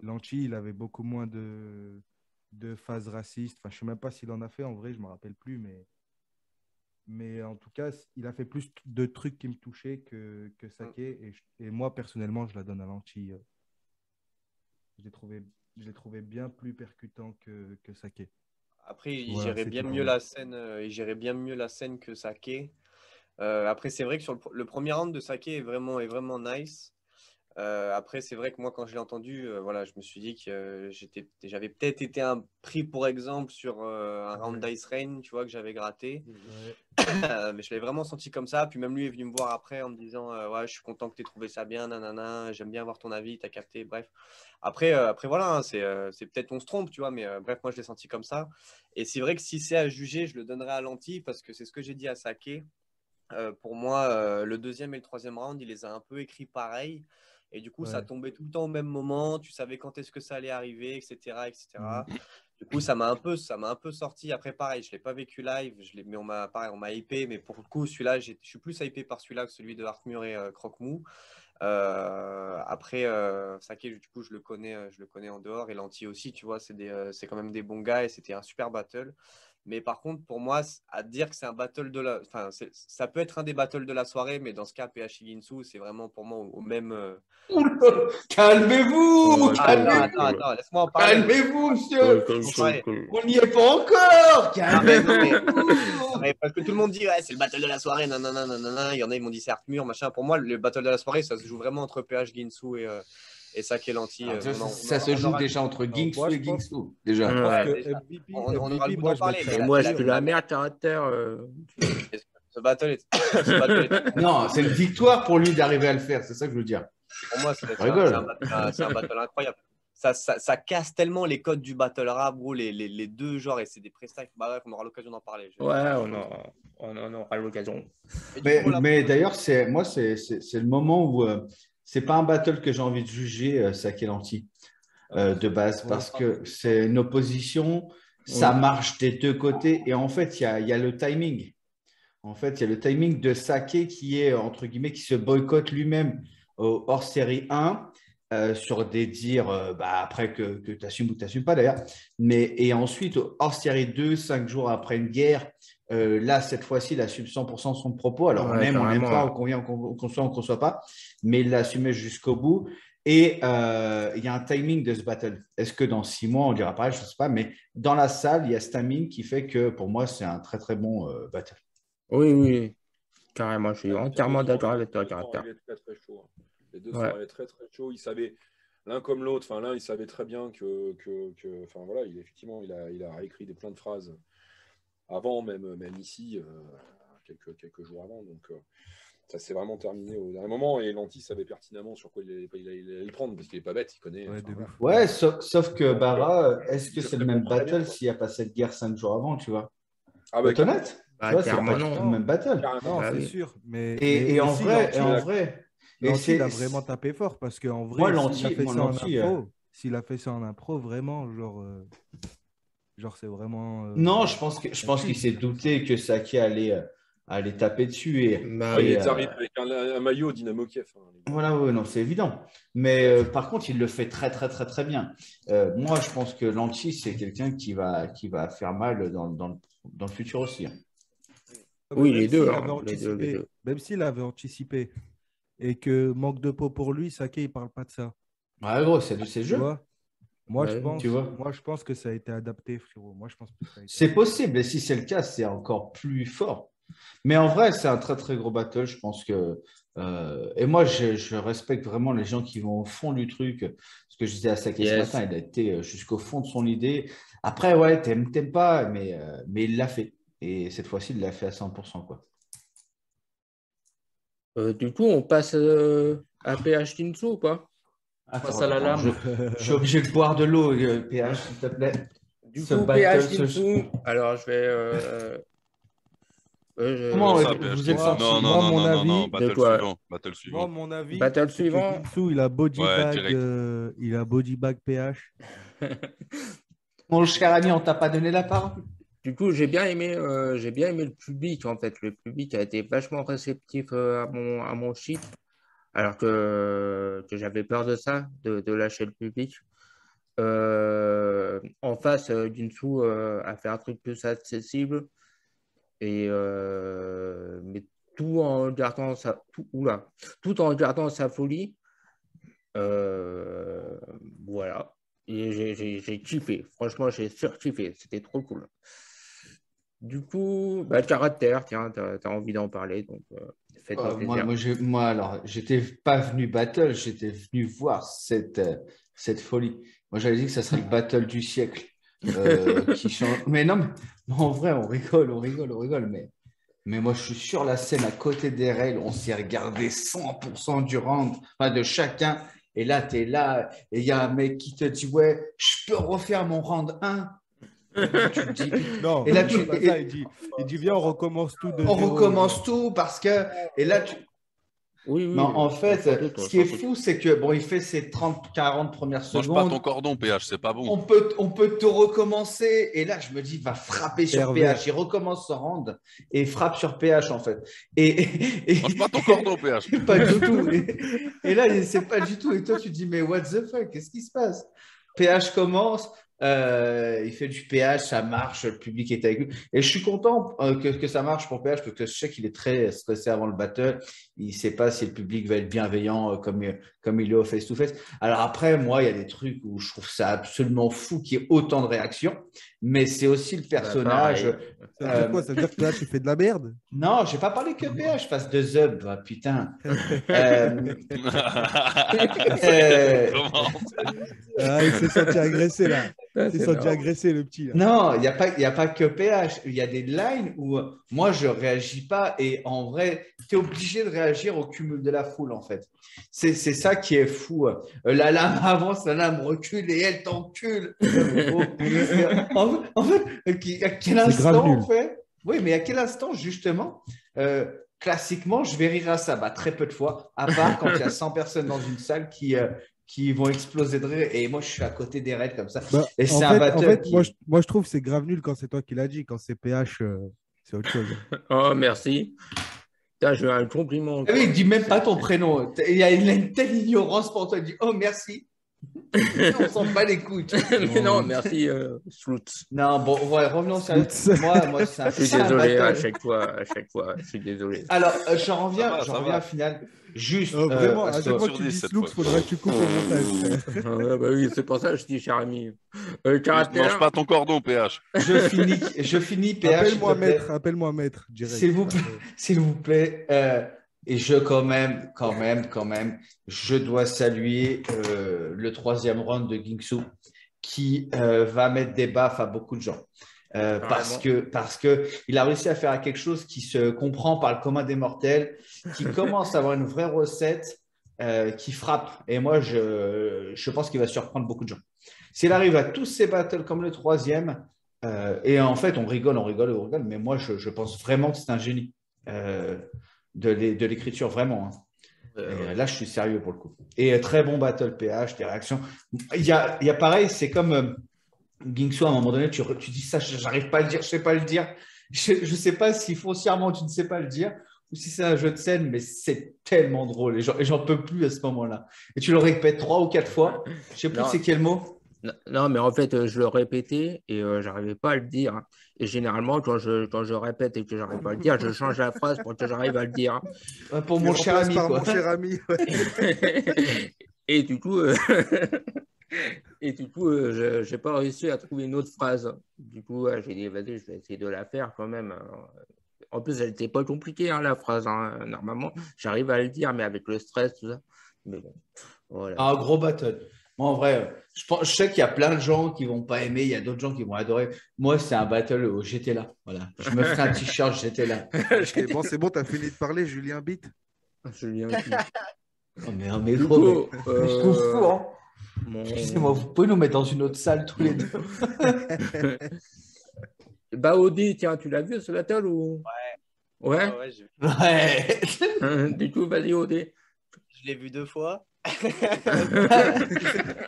Lanchi, il avait beaucoup moins de phases racistes. Enfin, je ne sais même pas s'il en a fait en vrai, je ne me rappelle plus. Mais en tout cas, il a fait plus de trucs qui me touchaient que Saké. Et moi, personnellement, je la donne à Lanchi. Je l'ai trouvé bien plus percutant que Saké. Après, il Voilà, gérait c'est bien tout mieux pour moi. la scène, que Saké. Après, c'est vrai que sur le premier round de Saké est vraiment nice. Après, c'est vrai que moi, quand je l'ai entendu, voilà, je me suis dit que j'avais peut-être été pris, pour exemple, sur un round d'Ice Rain, tu vois, que j'avais gratté. Mais je l'ai vraiment senti comme ça. Puis même lui est venu me voir après en me disant ouais, je suis content que tu aies trouvé ça bien, nanana, j'aime bien avoir ton avis, t'as capté, bref. Après voilà, hein, c'est peut-être on se trompe, tu vois, mais bref, moi je l'ai senti comme ça. Et c'est vrai que si c'est à juger, je le donnerai à Lanty parce que c'est ce que j'ai dit à Saké. Pour moi, le deuxième et le troisième round, il les a un peu écrits pareil. Et du coup, ça tombait tout le temps au même moment. Tu savais quand est-ce que ça allait arriver, etc. etc. Du coup, ça m'a un peu sorti. Après, pareil, je ne l'ai pas vécu live, mais on m'a hypé. Mais pour le coup, celui-là, je suis plus hypé par celui-là que celui de Artmur et Croque-Mou. Après, Saké, du coup, je le connais en dehors. Et Lanty aussi, tu vois, c'est quand même des bons gars et c'était un super battle. Mais par contre, pour moi, à dire que c'est un battle de la. Enfin, ça peut être un des battles de la soirée, mais dans ce cas, PH Ginsu, c'est vraiment pour moi au même. Calmez-vous, Attends, laisse-moi en parler. Calmez-vous, monsieur. Parler. On n'y est pas encore. Non, mais parce que tout le monde dit, ouais, c'est le battle de la soirée, nanana, nanana. Il y en a, ils m'ont dit, c'est Artmur, machin. Pour moi, le battle de la soirée, ça se joue vraiment entre PH Ginsu et Saké Lanty. Ça se joue déjà entre Ginsu et Ginsu. Déjà. On aura le goût d'en parler. Et moi, je suis la merde, terre. Ce battle est. Non, c'est une victoire pour lui d'arriver à le faire, c'est ça que je veux dire. Pour moi, c'est un battle incroyable. Ça casse tellement les codes du battle rap, gros, les deux genres, et c'est des prestats. Bah bref, on aura l'occasion d'en parler. Ouais, on en aura l'occasion. Mais d'ailleurs, c'est le moment où c'est pas un battle que j'ai envie de juger, Saké Lanty, de base, parce que c'est une opposition, ça marche des deux côtés, et en fait, il y a le timing. En fait, il y a le timing de Saké qui est, entre guillemets, qui se boycotte lui-même au hors série 1 sur des dires, après que tu assumes ou tu n'assumes pas d'ailleurs. Et ensuite, au hors série 2, 5 jours après une guerre, là, cette fois-ci, il assume 100% son propos. Alors, on n'aime pas, on convient, on conçoit, on ne conçoit pas, mais il l'a assumé jusqu'au bout. Et il y a un timing de ce battle. Est-ce que dans 6 mois, on dira pareil? Je ne sais pas, mais dans la salle, il y a ce timing qui fait que pour moi, c'est un très, très bon battle. Oui, carrément, je suis entièrement d'accord avec toi, caractère. Très chaud, hein. Les deux sont allés très très chauds. Ils savaient l'un comme l'autre. Enfin, l'un, il savait très bien enfin voilà, effectivement, il a réécrit plein de phrases avant, même ici, quelques jours avant. Donc ça s'est vraiment terminé au dernier moment. Et Lanty savait pertinemment sur quoi il allait le prendre parce qu'il n'est pas bête, il connaît. Ouais, sauf que Bara, est-ce que c'est le même battle s'il n'y a pas cette guerre 5 jours avant, tu vois? Être honnête, tu vois, c'est pas le même battle. Non, c'est sûr. Et en vrai, Lanty, il a vraiment tapé fort parce qu'en vrai, s'il a fait ça en impro, vraiment, genre c'est vraiment. Non, je pense qu'il s'est douté que Saké allait taper dessus. Il est arrivé avec un maillot Dynamo Kiev. Voilà, non, c'est évident. Mais par contre, il le fait très, très, très, très bien. Moi, je pense que Lanty, c'est quelqu'un qui va faire mal dans le futur aussi. Oui, les deux. Même s'il avait anticipé et que manque de peau pour lui, Saké, il parle pas de ça. Ouais, gros, c'est le jeu. Moi, je Ouais, pense, tu vois. moi, je pense que ça a été adapté, frérot. Moi, je pense que ça a été C'est possible, et si c'est le cas, c'est encore plus fort. Mais en vrai, c'est un très très gros battle. Je pense que. Et moi, je respecte vraiment les gens qui vont au fond du truc. Ce que je disais à Saké ce yes. matin, il a été jusqu'au fond de son idée. Après, ouais, t'aimes pas, mais il l'a fait. Et cette fois-ci, il l'a fait à 100%, quoi. Du coup, on passe à PH Tinsu ou pas? Passe à la lame. Je suis obligé de boire de l'eau, PH, s'il te plaît. Du Ce coup, battle, PH Tinsu, alors je vais. Comment Comment ça, vous êtes PH senti? Non, non, Moi, non, mon non, non, non, avis, de battle quoi? suivant. Battle moi, suivant. mon avis, Battle c'est que suivant. Ginsu, il a body Ouais, bag, direct. PH. Mon cher ami, on t'a pas donné la parole? Du coup, j'ai bien aimé le public en fait. Le public a été vachement réceptif à mon shit, alors que j'avais peur de ça, de lâcher le public. En face, Ginsu a fait un truc plus accessible mais tout en gardant sa folie. Voilà. Et j'ai kiffé. Franchement, j'ai surkiffé. C'était trop cool. Du coup, bah, le caractère, tiens, t'as envie d'en parler, donc fais-toi plaisir. Alors, j'étais pas venu battle, j'étais venu voir cette folie. Moi, j'avais dit que ça serait le battle du siècle qui change. Mais non, mais en vrai, on rigole. Mais moi, je suis sur la scène à côté des règles. On s'est regardé 100% du round, enfin, de chacun. Et là, tu es là, et il y a un mec qui te dit, ouais, je peux refaire mon round 1. Tu te dis, Non, et là, c'est pas ça, il dit, viens, on recommence tout de on zéro. recommence tout parce que. Et là, Oui, mais en fait, sans doute, ce qui est sans doute. fou, c'est que bon, il fait ses 30-40 premières Mange pas secondes. ton cordon, PH, c'est pas bon. On peut tout recommencer. Et là, je me dis, il va frapper sur Pervers. PH. Il recommence son round et frappe sur PH, en fait. Mange pas ton cordon, PH. Pas du tout. Et là, c'est pas du tout. Et toi, tu te dis, mais what the fuck? Qu'est-ce qui se passe? PH commence. Il fait du PH, ça marche, le public est avec lui. Et je suis content que ça marche pour PH parce que je sais qu'il est très stressé avant le battle. Il ne sait pas si le public va être bienveillant comme il est au face-to-face. Alors après, moi, il y a des trucs où je trouve ça absolument fou qu'il y ait autant de réactions. Mais c'est aussi le personnage. pareil. Ça veut dire quoi? Ça veut dire que là, tu fais de la merde? Non, je n'ai pas parlé que PH fasse de Zub, ah, putain. Comment Ah, il s'est senti agressé là. Ah, Il s'est c'est senti marrant. agressé, le petit là. Non, il n'y a pas que PH. Il y a des lines où moi, je ne réagis pas. Et en vrai, tu es obligé de réagir au cumul de la foule, en fait. C'est ça qui est fou. La lame avance, la lame recule et elle t'encule. En fait, à quel grave instant, nul. en fait? Oui, mais à quel instant, justement, classiquement, je vais rire à ça. Bah, très peu de fois, à part quand il y a 100 personnes dans une salle qui vont exploser de rire. Et moi, je suis à côté des raids comme ça. Bah, Et c'est en un fait, battle qui... moi, je trouve que c'est grave nul quand c'est toi qui l'as dit. Quand c'est PH, c'est autre chose. Oh, merci. Putain, j'ai un compliment. Ah oui, il ne dit même pas ton prénom. Il a une telle ignorance pour toi. Il dit « Oh, merci ». On s'en bat les couilles. Mais non, merci, Sloot. Non, bon, ouais, revenons sur moi, c'est un Je suis c'est un désolé battle. à chaque fois, je suis désolé. Alors, j'en reviens Ça va. au final. Juste, Vraiment, à à ce- chaque fois que sur tu 10 dis cette Slooks, fois. faudrait que tu coupes au montage. Ah, bah oui, c'est pour ça que je dis cher ami. Mange Caractère, pas ton cordon, PH. je finis, PH, s'il te plaît. Appelle-moi maître, direct. S'il vous plaît. Et quand même, je dois saluer le 3e round de Gingsu qui va mettre des baffes à beaucoup de gens. Parce que il a réussi à faire quelque chose qui se comprend par le commun des mortels, qui commence à avoir une vraie recette qui frappe. Et moi, je pense qu'il va surprendre beaucoup de gens. S'il arrive à tous ces battles comme le 3e, et en fait, on rigole, mais moi, je pense vraiment que c'est un génie de l'écriture, vraiment. Hein. Là, je suis sérieux pour le coup. Et très bon battle PH, des réactions. Il y a pareil, c'est comme Gingsu, à un moment donné, tu dis ça, j'arrive pas à le dire, je sais pas le dire. Je sais pas si foncièrement tu ne sais pas le dire ou si c'est un jeu de scène, mais c'est tellement drôle et j'en peux plus à ce moment-là. Et tu le répètes 3 ou 4 fois. Je sais plus Non. c'est quel mot. non, mais en fait, je le répétais et j'arrivais pas à le dire. Et généralement, quand je répète et que j'arrive pas à le dire, je change la phrase pour que j'arrive à le dire. Pour Tu mon le cher remplaces ami, par quoi. mon cher ami. Ouais. Et du coup, Et du coup, je n'ai pas réussi à trouver une autre phrase. Du coup, ouais, j'ai dit, vas-y, je vais essayer de la faire quand même. En plus, elle n'était pas compliquée, hein, la phrase. Hein. Normalement, j'arrive à le dire, mais avec le stress, tout ça. Mais bon, voilà. Un gros battle. Moi, en vrai, je sais qu'il y a plein de gens qui vont pas aimer, il y a d'autres gens qui vont adorer. Moi, c'est un battle où j'étais là. Voilà. Je me ferai un t-shirt, j'étais là. Ok, bon, c'est bon, t'as fini de parler, Julien Bit. Julien qui- Oh, mais Du gros, coup, mais je trouve fou, hein. mon- Excusez-moi, vous pouvez nous mettre dans une autre salle tous les deux. Bah, Audi, tiens, tu l'as vu ce battle ou... Ouais. Ouais, je Ouais. Du coup, vas-y, Audi. l'ai vu 2 fois.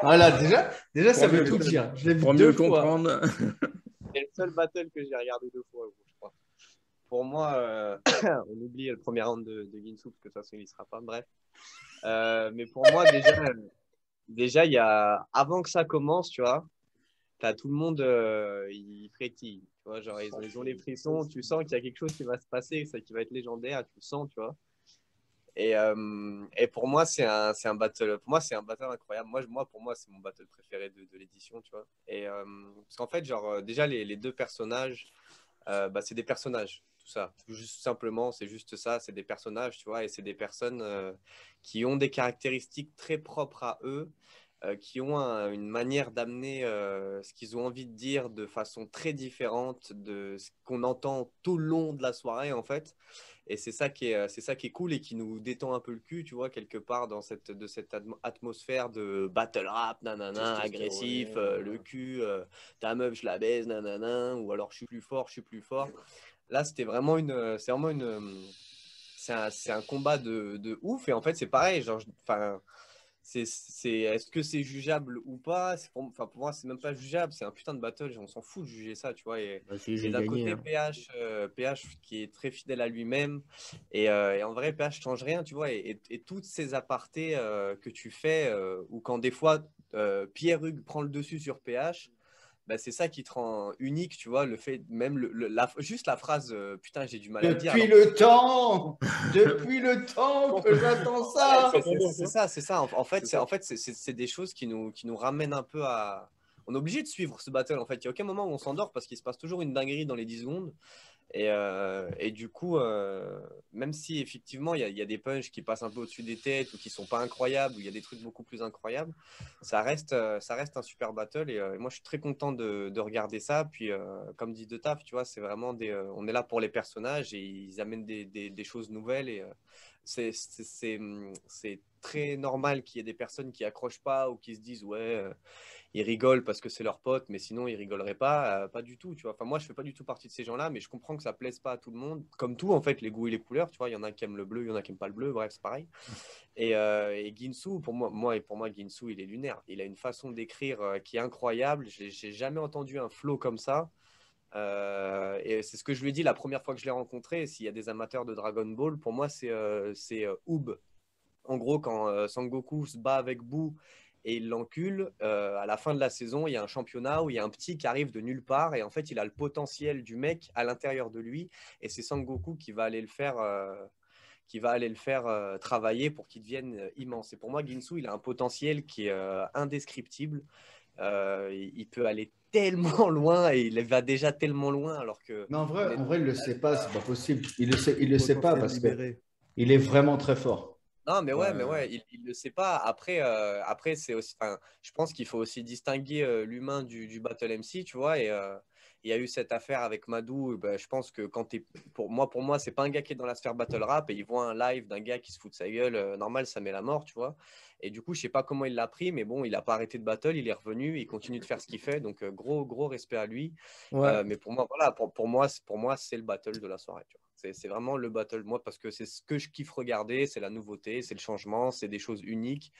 Voilà, déjà ça Pour veut mieux- tout dire. Je l'ai vu Pour deux mieux fois. comprendre. C'est le seul battle que j'ai regardé 2 fois, je crois. Pour moi, on oublie le premier round de Ginsu, parce que de toute façon, il y sera pas. Bref. Mais pour moi, déjà, il y a, avant que ça commence, tu vois, t'as tout le monde, il frétille. Tu vois, genre, ils ont les frissons. Tu sens qu'il y a quelque chose qui va se passer, ça qui va être légendaire. Tu le sens, tu vois. Et pour moi, c'est un battle. Pour moi, c'est un battle incroyable. Pour moi, c'est mon battle préféré de l'édition, tu vois. Parce qu'en fait, genre, déjà, les deux personnages, bah, c'est des personnages, tout ça. Juste simplement, c'est juste ça, c'est des personnages, tu vois. Et c'est des personnes qui ont des caractéristiques très propres à eux, qui ont une manière d'amener ce qu'ils ont envie de dire de façon très différente de ce qu'on entend tout le long de la soirée, en fait. Et c'est ça qui est cool et qui nous détend un peu le cul, tu vois, quelque part dans cette atmosphère de battle rap, nanana, agressif, le cul, ta meuf, je la baise, nanana, ou alors je suis plus fort, je suis plus fort. Là, c'est un combat de ouf. Et en fait, c'est pareil, genre, enfin, est-ce que c'est jugeable ou pas? Pour moi, c'est même pas jugeable, c'est un putain de battle, on s'en fout de juger ça, tu vois. Bah, si Et j'ai d'un gagné. côté, Hein. PH qui est très fidèle à lui-même, et en vrai, PH change rien, tu vois. Et toutes ces apartés que tu fais, ou quand des fois Pierre-Hugues prend le dessus sur PH, bah, c'est ça qui te rend unique, tu vois, le fait, même juste la phrase, putain, j'ai du mal à le dire. Depuis le temps que j'attends ça. C'est ça. C'est des choses qui nous ramènent un peu à. On est obligé de suivre ce battle, en fait. Il n'y a aucun moment où on s'endort parce qu'il se passe toujours une dinguerie dans les 10 secondes. Et du coup, même si effectivement il y a des punchs qui passent un peu au-dessus des têtes ou qui sont pas incroyables, ou il y a des trucs beaucoup plus incroyables, ça reste un super battle. Et moi, je suis très content de regarder ça. Puis, comme dit De Taf, tu vois, c'est vraiment on est là pour les personnages et ils amènent des choses nouvelles. Et c'est très normal qu'il y ait des personnes qui accrochent pas ou qui se disent ouais. Ils rigolent parce que c'est leur pote, mais sinon ils rigoleraient pas, pas du tout, tu vois. Enfin, moi, je fais pas du tout partie de ces gens-là, mais je comprends que ça plaise pas à tout le monde. Comme tout, en fait, les goûts et les couleurs, tu vois. Il y en a qui aiment le bleu, il y en a qui aiment pas le bleu, bref, c'est pareil. Et Ginsu, pour moi, Ginsu, il est lunaire. Il a une façon d'écrire qui est incroyable. J'ai jamais entendu un flow comme ça. Et c'est ce que je lui ai dit la première fois que je l'ai rencontré. S'il y a des amateurs de Dragon Ball, pour moi, c'est Oob. En gros, quand Sangoku se bat avec Boo et il l'encule, à la fin de la saison, il y a un championnat où il y a un petit qui arrive de nulle part et en fait, il a le potentiel du mec à l'intérieur de lui et c'est Sangoku qui va aller le faire, travailler pour qu'il devienne immense. Et pour moi, Ginsu, il a un potentiel qui est indescriptible. Il peut aller tellement loin et il va déjà tellement loin alors que... Mais en vrai, il le sait pas, c'est pas possible. Il le sait pas Potentiel parce libéré. qu'il est vraiment très fort. Non, mais ouais, il le sait pas. Après c'est aussi, enfin, je pense qu'il faut aussi distinguer l'humain du Battle MC, tu vois. Et il y a eu cette affaire avec Madou. Bah, je pense que pour moi, c'est pas un gars qui est dans la sphère battle rap et il voit un live d'un gars qui se fout de sa gueule. Normal, ça met la mort, tu vois. Et du coup, je sais pas comment il l'a pris, mais bon, il a pas arrêté de battle, il est revenu, il continue de faire ce qu'il fait. Donc gros respect à lui. Ouais. Mais pour moi, voilà, pour moi, c'est le battle de la soirée, tu vois. C'est vraiment le battle, moi, parce que c'est ce que je kiffe regarder, c'est la nouveauté, c'est le changement, c'est des choses uniques.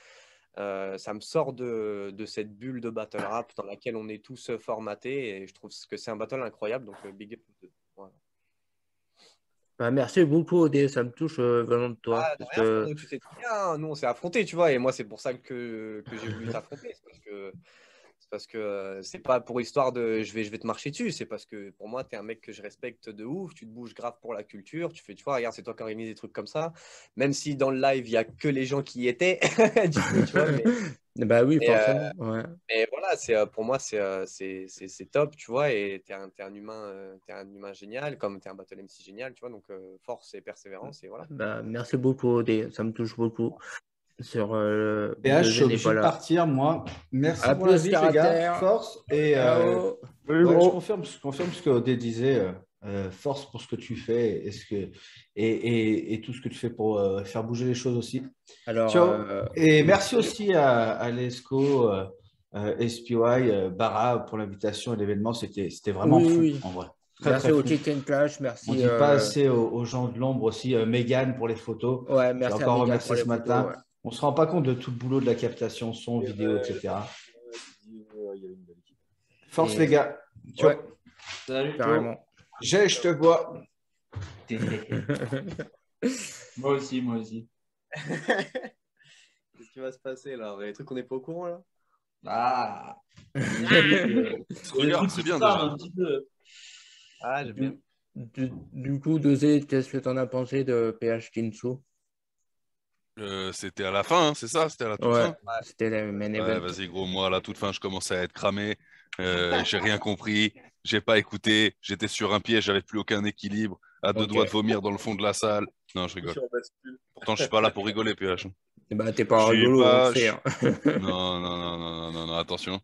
Ça me sort de cette bulle de battle rap dans laquelle on est tous formatés et je trouve que c'est un battle incroyable, donc big up. Voilà. Bah, merci beaucoup, Odé. Ça me touche venant de toi. Ah, de Parce rien, que... frérot, tu sais très bien, nous on s'est affrontés, tu vois, et moi c'est pour ça que j'ai voulu t'affronter, c'est parce que parce que c'est pas pour histoire de je vais te marcher dessus. C'est parce que pour moi, tu es un mec que je respecte de ouf. Tu te bouges grave pour la culture. Tu vois, regarde, c'est toi qui organise des trucs comme ça. Même si dans le live, il n'y a que les gens qui y étaient. Du coup, tu vois, Bah oui, mais, forcément. Ouais. mais voilà, pour moi, c'est top, tu vois. Et tu es un humain génial, comme tu es un Battle MC génial, tu vois. Donc, force et persévérance, et voilà. Bah, merci beaucoup, Odé. Ça me touche beaucoup. Sur PH, je suis Bulldozer n'est obligé pas de là. partir, moi. Merci À pour plus, l'invite, les gars. caractère. Force. Et Ciao. Salut, ouais, gros. je confirme ce que Odé disait. Force pour ce que tu fais et tout ce que tu fais pour faire bouger les choses aussi. Alors, Ciao. Et merci aussi à l'ESCO, SPY, Bara pour l'invitation et l'événement. C'était vraiment oui, fou, oui. en vrai. Merci Très au fou. Chicken Clash. On Merci. dit pas assez aux gens de l'ombre aussi. Megan pour les photos. Ouais, Je vais merci à encore Megan remercier pour les ce photos. matin. Ouais. On se rend pas compte de tout le boulot de la captation, son, vidéo, etc. Il y a une belle équipe. Force Et- les gars. Ciao. Ouais, Salut, carrément. Je te vois. Moi aussi, moi aussi. Qu'est-ce qui va se passer là? Il y a des trucs qu'on n'est pas au courant là? Ah, Regarde, c'est bien déjà. un petit peu. Ah, j'aime bien. Du coup, Dosé, qu'est-ce que tu en as pensé de PH Kinsu? C'était à la fin, hein, c'est ça? C'était à la toute Ouais, fin? c'était le main Ouais, event. vas-y, gros, moi, à la toute fin, je commençais à être cramé. J'ai rien compris. J'ai pas écouté. J'étais sur un pied, j'avais plus aucun équilibre. À deux Ok. doigts de vomir dans le fond de la salle. Non, je rigole. Sur bascule. Pourtant, je suis pas là pour rigoler, PH. Bah, t'es pas Je suis rigolo, on le pas. sait. Hein. Non, non, non, non, non, non, non, attention.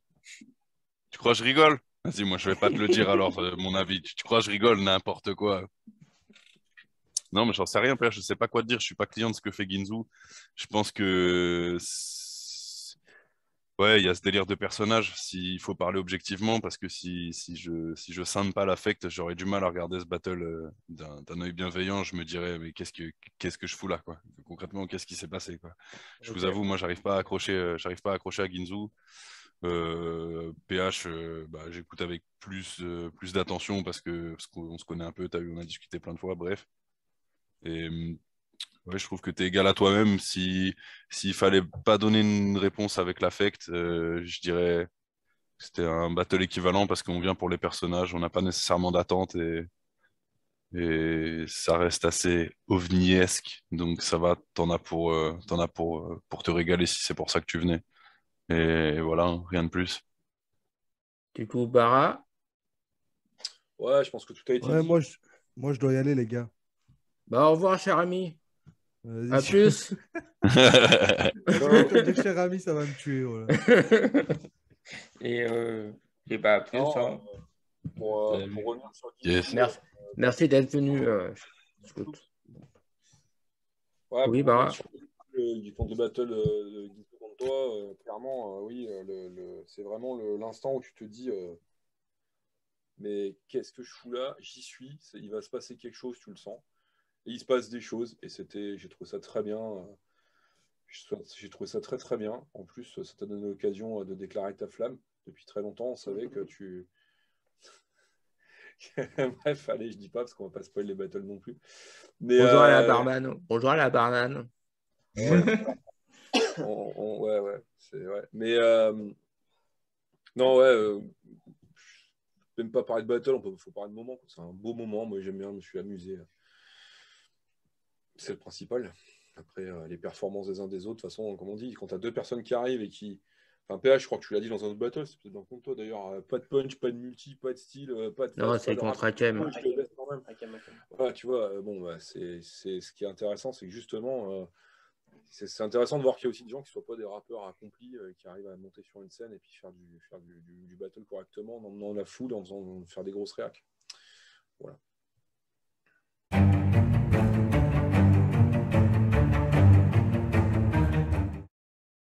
Tu crois que je rigole? Vas-y, moi, je vais pas te le dire alors, mon avis. Tu crois que je rigole? N'importe quoi. Non, mais j'en sais rien, PH. Je sais pas quoi te dire. Je suis pas client de ce que fait Ginzu. Je pense que. Ouais, il y a ce délire de personnage, s'il faut parler objectivement, parce que si je scinde pas l'affect, j'aurais du mal à regarder ce battle d'un œil bienveillant. Je me dirais, mais qu'est-ce que je fous là, quoi? Concrètement, qu'est-ce qui s'est passé, quoi? Je vous Ok. avoue, moi, j'arrive pas à accrocher à Ginzu. PH, bah, j'écoute avec plus d'attention parce qu'on se connaît un peu, t'as vu, on a discuté plein de fois, bref. Et ouais, je trouve que tu es égal à toi-même. S'il fallait pas donner une réponse avec l'affect, je dirais que c'était un battle équivalent parce qu'on vient pour les personnages, on n'a pas nécessairement d'attente et ça reste assez ovniesque. Donc ça va, t'en as pour te régaler si c'est pour ça que tu venais. Et voilà, hein, rien de plus. Du coup, Bara, Ouais, je pense que tout a été Ouais, dit. moi, je dois y aller, les gars. bah, au revoir, cher ami. Vas-y. À plus. Te dire, cher ami, ça va me tuer. Voilà. et, bah, à plus. Non, Hein. pour revenir sur Yes. Merci d'être venu. Scout. Ouais, Oui, pour revenir Bara. sur contre le battle de Guido contre toi, clairement, oui, c'est vraiment l'instant où tu te dis mais qu'est-ce que je fous là? J'y suis, il va se passer quelque chose, tu le sens. Et il se passe des choses, et j'ai trouvé ça très bien. J'ai trouvé ça très très bien. En plus, ça t'a donné l'occasion de déclarer ta flamme. Depuis très longtemps, on savait que tu. Bref, allez, je dis pas parce qu'on va pas spoiler les battles non plus. Mais, Bonjour à la barman. Bonjour à la barman. ouais, ouais, c'est ouais. Mais non, ouais. Même pas parler de battle, faut parler de moment. C'est un beau moment. Moi, j'aime bien, je me suis amusé. C'est le principal. Après, les performances des uns des autres, de toute façon, comme on dit, quand tu as deux personnes qui arrivent et qui. Enfin, PH, je crois que tu l'as dit dans un autre battle, c'est peut-être dans le compte toi d'ailleurs. Pas de punch, pas de multi, pas de style, pas de Non, phase, c'est pas de contre rap. Hakem. Je te laisse quand même. Voilà, tu vois, bon, bah, c'est ce qui est intéressant, c'est que justement, c'est intéressant de voir qu'il y a aussi des gens qui ne soient pas des rappeurs accomplis, qui arrivent à monter sur une scène et puis faire du battle correctement, en emmenant la foule, faire des grosses réacs. Voilà.